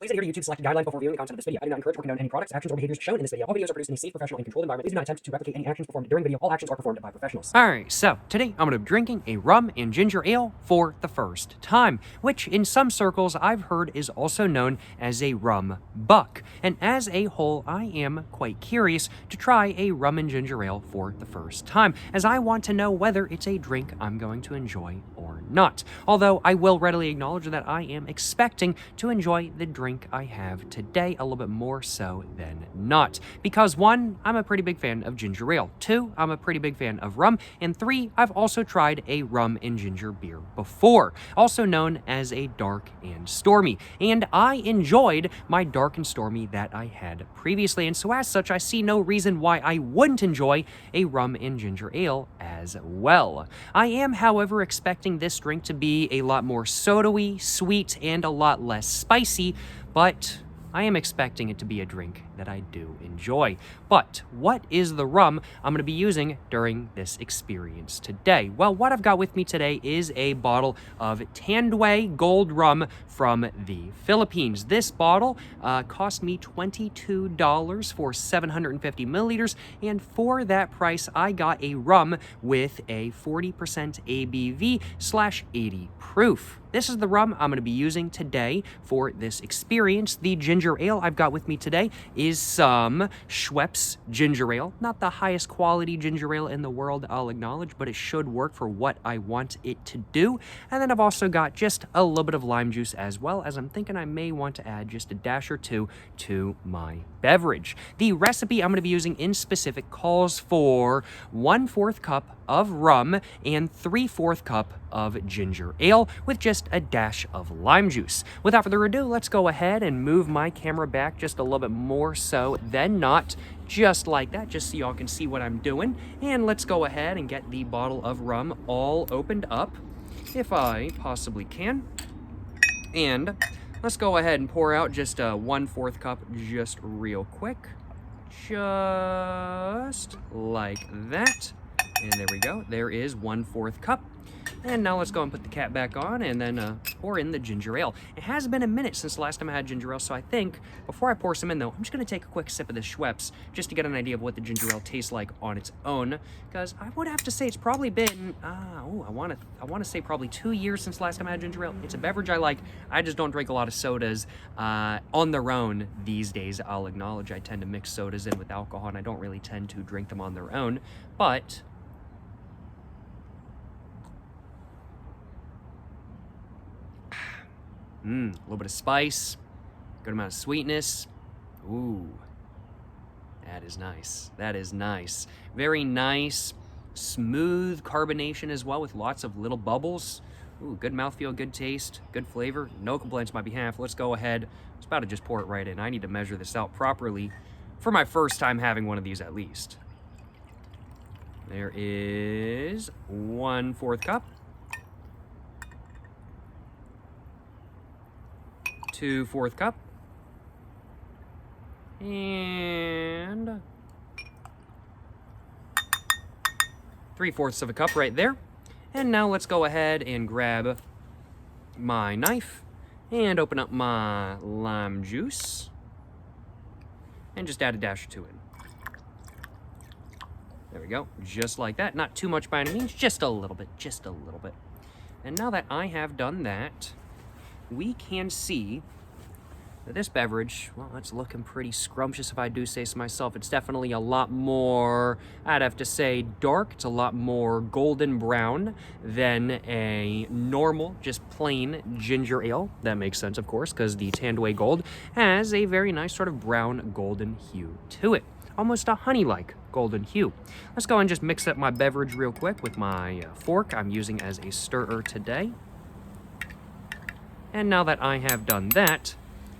Please adhere to YouTube's selected guidelines before viewing the content of this video. I do not encourage or condone any products, actions, or behaviors shown in this video. All videos are produced in a safe, professional, and controlled environment. Please do not attempt to replicate any actions performed during the video. All actions are performed by professionals. Alright, so today I'm going to be drinking a rum and ginger ale for the first time, which in some circles I've heard is also known as a rum buck. And as a whole, I am quite curious to try a rum and ginger ale for the first time, as I want to know whether it's a drink I'm going to enjoy or not. Although I will readily acknowledge that I am expecting to enjoy the drink I have today a little bit more so than not. Because 1, I'm a pretty big fan of ginger ale. 2, I'm a pretty big fan of rum. And 3, I've also tried a rum and ginger beer before, also known as a dark and stormy. And I enjoyed my dark and stormy that I had previously. And so as such, I see no reason why I wouldn't enjoy a rum and ginger ale as well. I am, however, expecting this drink to be a lot more soda-y, sweet, and a lot less spicy, but I am expecting it to be a drink that I do enjoy. But what is the rum I'm going to be using during this experience today? Well, what I've got with me today is a bottle of Tandway Gold Rum from the Philippines. This bottle cost me $22 for 750 milliliters, and for that price, I got a rum with a 40% ABV /80 proof. This is the rum I'm going to be using today for this experience. The ginger ale I've got with me today is some Schweppes ginger ale. Not the highest quality ginger ale in the world, I'll acknowledge, but it should work for what I want it to do. And then I've also got just a little bit of lime juice, as well as I'm thinking I may want to add just a dash or two to my beverage. The recipe I'm going to be using in specific calls for 1/4 cup of rum and 3/4 cup of ginger ale with just a dash of lime juice. Without further ado, let's go ahead and move my camera back just a little bit more so than not, just like that, just so y'all can see what I'm doing. And let's go ahead and get the bottle of rum all opened up, if I possibly can. And let's go ahead and pour out just a 1/4 cup just real quick. Just like that. And there we go. There is 1/4 cup. And now let's go and put the cap back on and then pour in the ginger ale. It has been a minute since the last time I had ginger ale, so I think before I pour some in though, I'm just going to take a quick sip of this Schweppes just to get an idea of what the ginger ale tastes like on its own. Because I would have to say it's probably been, I want to say probably 2 years since the last time I had ginger ale. It's a beverage I like. I just don't drink a lot of sodas on their own these days. I'll acknowledge I tend to mix sodas in with alcohol, and I don't really tend to drink them on their own. But a little bit of spice, good amount of sweetness. Ooh, that is nice. That is nice. Very nice, smooth carbonation as well, with lots of little bubbles. Ooh, good mouthfeel, good taste, good flavor. No complaints on my behalf. Let's go ahead. I was about to just pour it right in. I need to measure this out properly for my first time having one of these at least. There is 1/4 cup. 2/4 cup, and 3/4 of a cup right there. And now let's go ahead and grab my knife and open up my lime juice and just add a dash or two in. There we go, just like that. Not too much by any means, just a little bit, just a little bit. And now that I have done that, we can see that this beverage, well, it's looking pretty scrumptious if I do say so myself. It's definitely a lot more, I'd have to say, dark. It's a lot more golden brown than a normal, just plain ginger ale. That makes sense, of course, because the Tandway Gold has a very nice sort of brown golden hue to it. Almost a honey-like golden hue. Let's go and just mix up my beverage real quick with my fork I'm using as a stirrer today. And now that I have done that,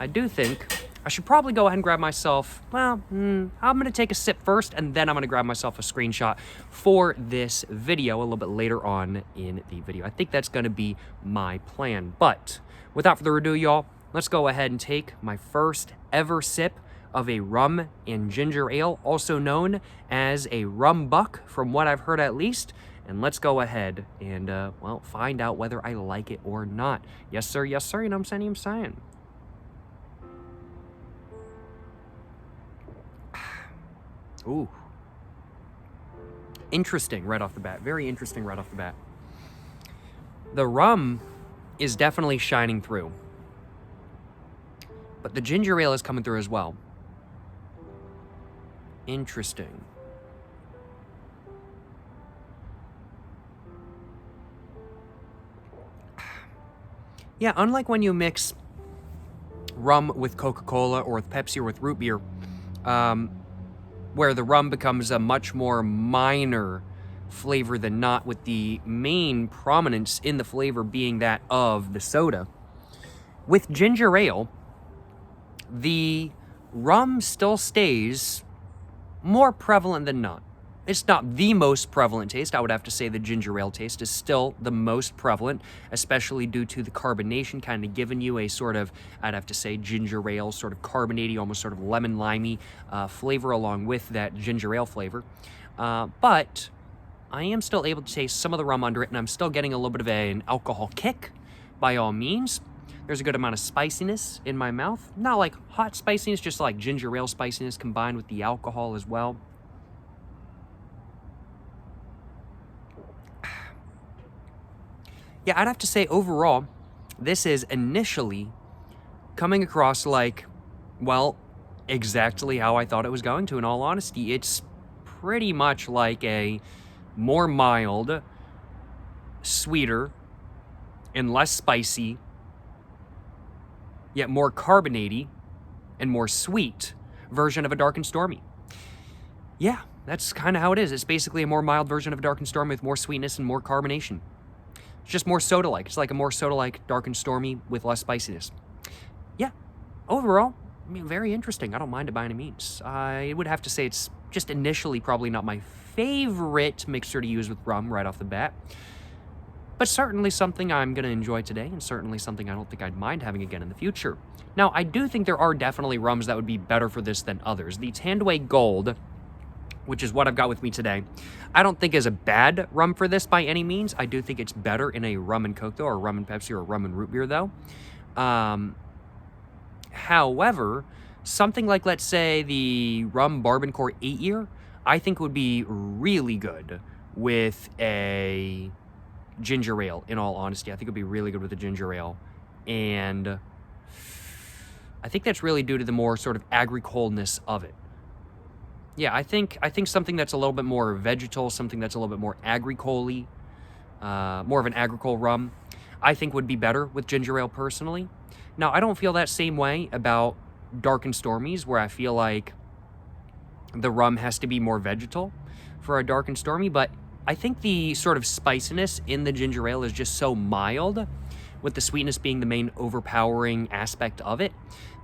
I do think I should probably go ahead and grab myself, well, I'm going to take a sip first, and then I'm going to grab myself a screenshot for this video a little bit later on in the video. I think that's going to be my plan. But without further ado, y'all, let's go ahead and take my first ever sip of a rum and ginger ale, also known as a Rum Buck, from what I've heard at least. And let's go ahead and, well, find out whether I like it or not. Yes, sir, you know what I'm saying? Ooh. Interesting right off the bat. Very interesting right off the bat. The rum is definitely shining through. But the ginger ale is coming through as well. Interesting. Yeah, unlike when you mix rum with Coca-Cola or with Pepsi or with root beer, where the rum becomes a much more minor flavor than not, with the main prominence in the flavor being that of the soda. With ginger ale, the rum still stays more prevalent than not. It's not the most prevalent taste. I would have to say the ginger ale taste is still the most prevalent, especially due to the carbonation kind of giving you a sort of, I'd have to say, ginger ale, sort of carbonaty, almost sort of lemon-limey flavor along with that ginger ale flavor. But I am still able to taste some of the rum under it, and I'm still getting a little bit of an alcohol kick, by all means. There's a good amount of spiciness in my mouth. Not like hot spiciness, just like ginger ale spiciness combined with the alcohol as well. Yeah, I'd have to say overall, this is initially coming across like, well, exactly how I thought it was going to, in all honesty. It's pretty much like a more mild, sweeter, and less spicy, yet more carbonaty and more sweet version of a Dark and Stormy. Yeah, that's kind of how it is. It's basically a more mild version of a Dark and Stormy with more sweetness and more carbonation. It's just more soda-like. It's like a more soda-like Dark and Stormy with less spiciness. Yeah, overall, I mean, very interesting. I don't mind it by any means. I would have to say it's just initially probably not my favorite mixer to use with rum right off the bat, but certainly something I'm going to enjoy today, and certainly something I don't think I'd mind having again in the future. Now, I do think there are definitely rums that would be better for this than others. The Tandway Gold, which is what I've got with me today, I don't think is a bad rum for this by any means. I do think it's better in a rum and Coke, though, or rum and Pepsi, or rum and root beer, though. However, something like, let's say, the Rum Barbancourt 8-year, I think would be really good with a ginger ale, in all honesty. I think it would be really good with a ginger ale. And I think that's really due to the more sort of agricoleness of it. Yeah, I think something that's a little bit more vegetal, something that's a little bit more agricole-y, more of an agricole rum, I think would be better with ginger ale personally. Now, I don't feel that same way about Dark and Stormies, where I feel like the rum has to be more vegetal for a Dark and Stormy, but I think the sort of spiciness in the ginger ale is just so mild, with the sweetness being the main overpowering aspect of it,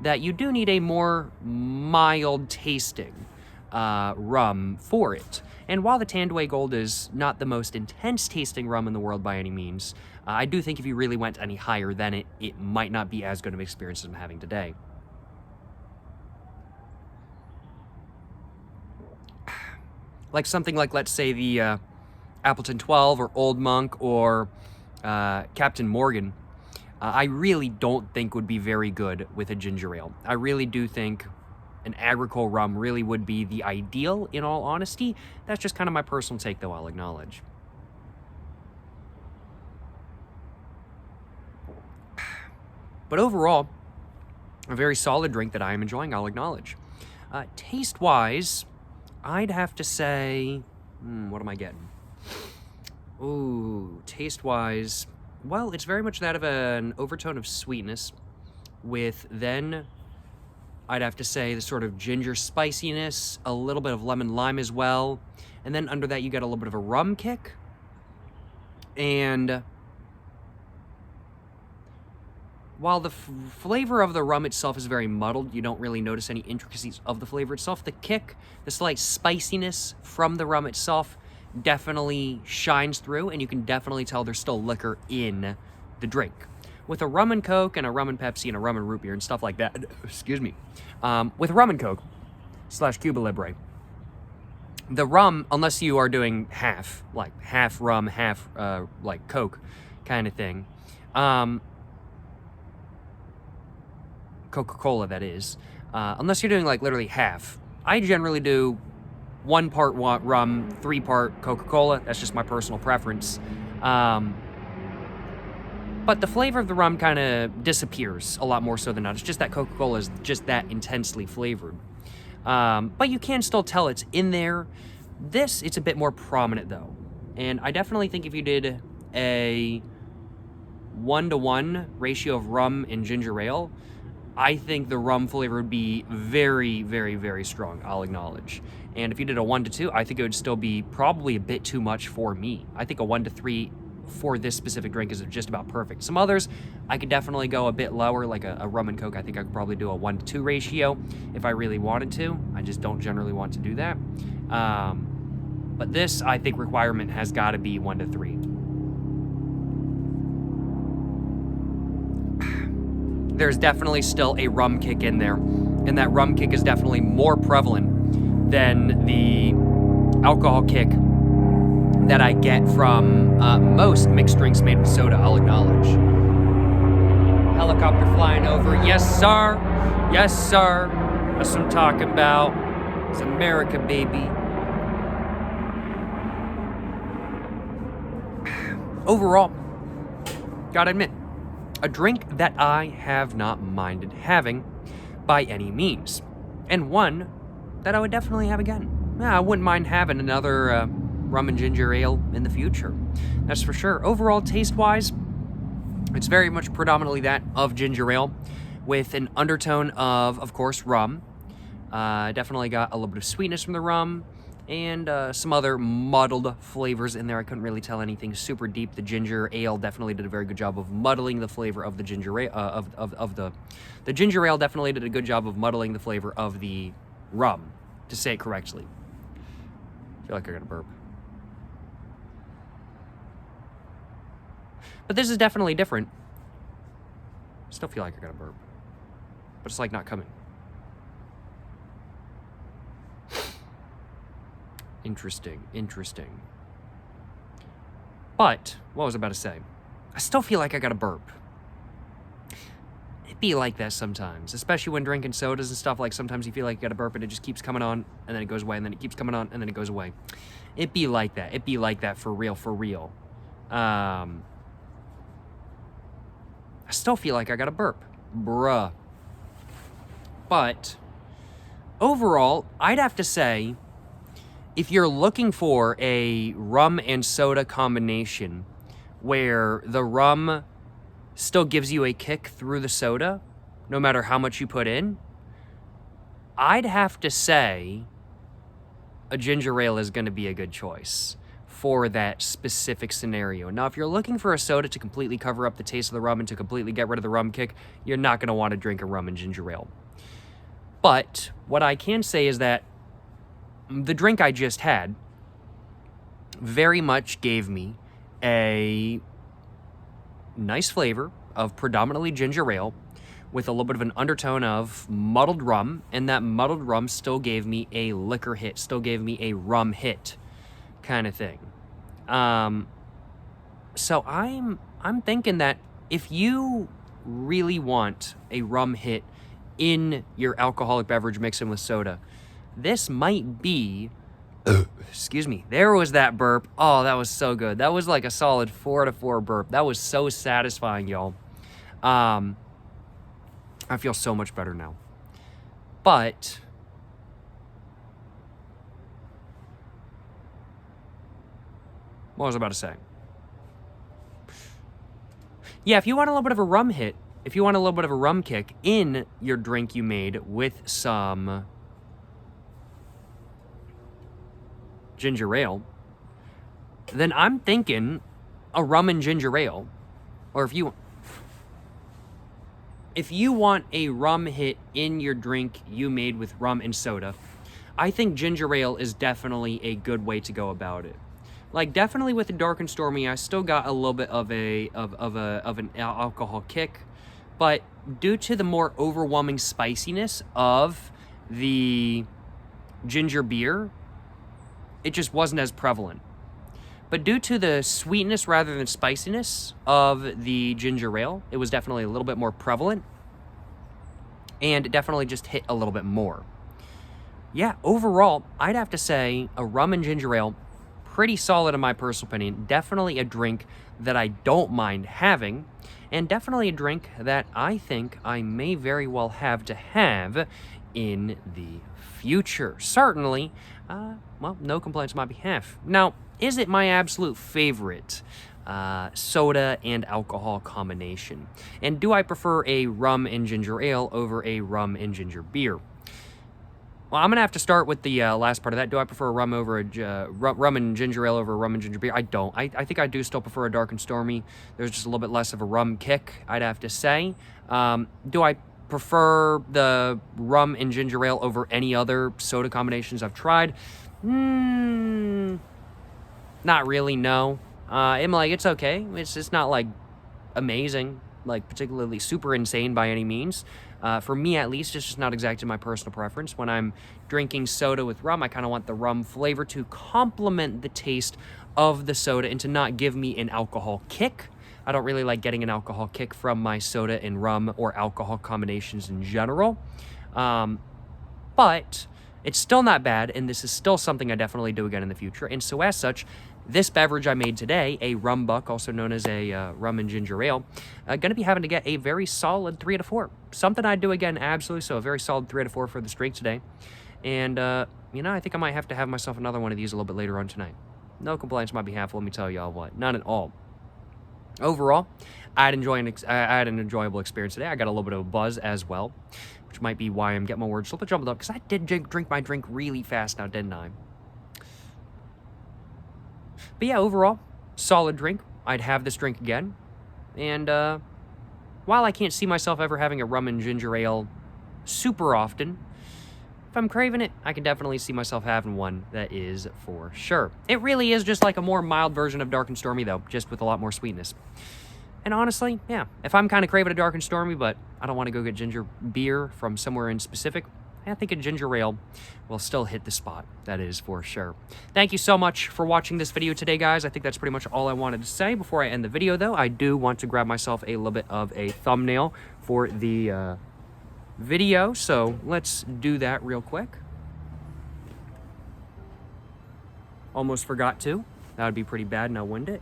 that you do need a more mild tasting rum for it. And while the Tandway Gold is not the most intense tasting rum in the world by any means, I do think if you really went any higher than it, it might not be as good of an experience as I'm having today. Like something like, let's say, the Appleton 12 or Old Monk or Captain Morgan, I really don't think would be very good with a ginger ale. I really do think an agricole rum really would be the ideal, in all honesty. That's just kind of my personal take, though, I'll acknowledge. But overall, a very solid drink that I am enjoying, I'll acknowledge. Taste-wise, I'd have to say, what am I getting? Ooh, taste-wise, well, it's very much that of an overtone of sweetness with then, I'd have to say, the sort of ginger spiciness, a little bit of lemon lime as well, and then under that you get a little bit of a rum kick, and while the flavor of the rum itself is very muddled, you don't really notice any intricacies of the flavor itself. The kick, the slight spiciness from the rum itself definitely shines through, and you can definitely tell there's still liquor in the drink. With a rum and Coke and a rum and Pepsi and a rum and root beer and stuff like that, excuse me, with rum and Coke / Cuba Libre, the rum, unless you are doing half, like half rum, half like Coke kind of thing, Coca-Cola that is, unless you're doing like literally half, I generally do 1 part rum, 3 part Coca-Cola. That's just my personal preference. But the flavor of the rum kind of disappears a lot more so than not. It's just that Coca-Cola is just that intensely flavored. But you can still tell it's in there. This, it's a bit more prominent though. And I definitely think if you did a 1-to-1 ratio of rum and ginger ale, I think the rum flavor would be very, very, very strong, I'll acknowledge. And if you did a 1-to-2, I think it would still be probably a bit too much for me. I think a 1-to-3 for this specific drink is just about perfect. Some others, I could definitely go a bit lower, like a rum and coke. I think I could probably do a 1-to-2 ratio if I really wanted to. I just don't generally want to do that. But this, I think, requirement has got to be 1-to-3. There's definitely still a rum kick in there, and that rum kick is definitely more prevalent than the alcohol kick that I get from most mixed drinks made with soda, I'll acknowledge. Helicopter flying over. Yes, sir. Yes, sir. That's what I'm talking about. It's America, baby. Overall, gotta admit, a drink that I have not minded having by any means. And one that I would definitely have again. Yeah, I wouldn't mind having another rum and ginger ale in the future. That's for sure. Overall, taste-wise, it's very much predominantly that of ginger ale with an undertone of course, rum. Definitely got a little bit of sweetness from the rum and some other muddled flavors in there. I couldn't really tell anything super deep. The ginger ale definitely did a very good job of muddling the flavor of the ginger ale. The ginger ale definitely did a good job of muddling the flavor of the rum, to say it correctly. I feel like I got a burp. But this is definitely different. Still feel like I got a burp. But it's like not coming. Interesting. But, what was I about to say? I still feel like I got a burp. It'd be like that sometimes, especially when drinking sodas and stuff. Like sometimes you feel like you got a burp and it just keeps coming on and then it goes away and then it keeps coming on and then it goes away. It'd be like that. It'd be like that for real. I still feel like I got a burp. Bruh. But overall, I'd have to say, if you're looking for a rum and soda combination where the rum still gives you a kick through the soda, no matter how much you put in, I'd have to say a ginger ale is going to be a good choice for that specific scenario. Now, if you're looking for a soda to completely cover up the taste of the rum and to completely get rid of the rum kick, you're not going to want to drink a rum and ginger ale. But what I can say is that the drink I just had very much gave me a nice flavor of predominantly ginger ale with a little bit of an undertone of muddled rum, and that muddled rum still gave me a liquor hit, still gave me a rum hit kind of thing. So I'm thinking that if you really want a rum hit in your alcoholic beverage mixing with soda, this might be, excuse me, there was that burp. Oh, that was so good. That was like a solid 4 out of 4 burp. That was so satisfying, y'all. I feel so much better now. But what was I about to say? Yeah, if you want a little bit of a rum hit, if you want a little bit of a rum kick in your drink you made with some ginger ale, then I'm thinking a rum and ginger ale. Or if you want a rum hit in your drink you made with rum and soda, I think ginger ale is definitely a good way to go about it. Like, definitely with the dark and stormy, I still got a little bit of an alcohol kick, but due to the more overwhelming spiciness of the ginger beer, it just wasn't as prevalent. But due to the sweetness rather than spiciness of the ginger ale, it was definitely a little bit more prevalent, and it definitely just hit a little bit more. yeah, overall, I'd have to say a rum and ginger ale, pretty solid in my personal opinion. Definitely a drink that I don't mind having, and definitely a drink that I think I may very well have to have in the future. Certainly, well, no complaints on my behalf. Now, is it my absolute favorite soda and alcohol combination? And do I prefer a rum and ginger ale over a rum and ginger beer? Well, I'm gonna have to start with the last part of that. Do I prefer a rum over a rum and ginger ale over a rum and ginger beer? I don't. I think I do still prefer a dark and stormy. There's just a little bit less of a rum kick, I'd have to say. Do I prefer the rum and ginger ale over any other soda combinations I've tried? Not really, no. I'm like, it's okay. It's not like amazing, like particularly super insane by any means. For me, at least, it's just not exactly my personal preference. When I'm drinking soda with rum, I kind of want the rum flavor to complement the taste of the soda and to not give me an alcohol kick. I don't really like getting an alcohol kick from my soda and rum or alcohol combinations in general. But it's still not bad, and this is still something I definitely do again in the future. And so as such, this beverage I made today, a Rum Buck, also known as a rum and ginger ale, going to be having to get a very solid 3 out of 4. Something I'd do again, absolutely. So a very solid 3 out of 4 for this drink today. And, you know, I think I might have to have myself another one of these a little bit later on tonight. No complaints on my behalf, let me tell y'all what. None at all. Overall, I had an enjoyable experience today. I got a little bit of a buzz as well, which might be why I'm getting my words a little bit jumbled up, because I did drink my drink really fast now, didn't I? But yeah, overall, solid drink. I'd have this drink again. And while I can't see myself ever having a rum and ginger ale super often, if I'm craving it, I can definitely see myself having one, that is for sure. It really is just like a more mild version of Dark and Stormy, though, just with a lot more sweetness. And honestly, yeah, if I'm kind of craving a Dark and Stormy, but I don't want to go get ginger beer from somewhere in specific, I think a ginger ale will still hit the spot, that is for sure. Thank you so much for watching this video today, guys. I think that's pretty much all I wanted to say. Before I end the video, though, I do want to grab myself a little bit of a thumbnail for the video, so let's do that real quick. Almost forgot to. That would be pretty bad now, wouldn't it?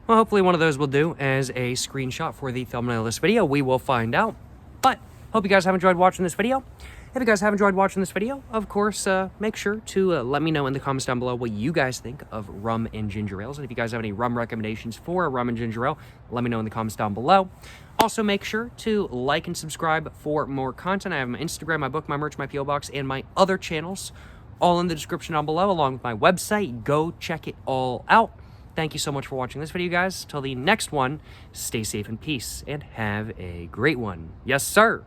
Well, hopefully one of those will do as a screenshot for the thumbnail of this video. We will find out. But hope you guys have enjoyed watching this video. If you guys have enjoyed watching this video, of course, make sure to let me know in the comments down below what you guys think of rum and ginger ales. And if you guys have any rum recommendations for a rum and ginger ale, let me know in the comments down below. Also, make sure to like and subscribe for more content. I have my Instagram, my book, my merch, my P.O. Box, and my other channels all in the description down below, along with my website. Go check it all out. Thank you so much for watching this video, guys. Till the next one, stay safe and peace, and have a great one. Yes, sir.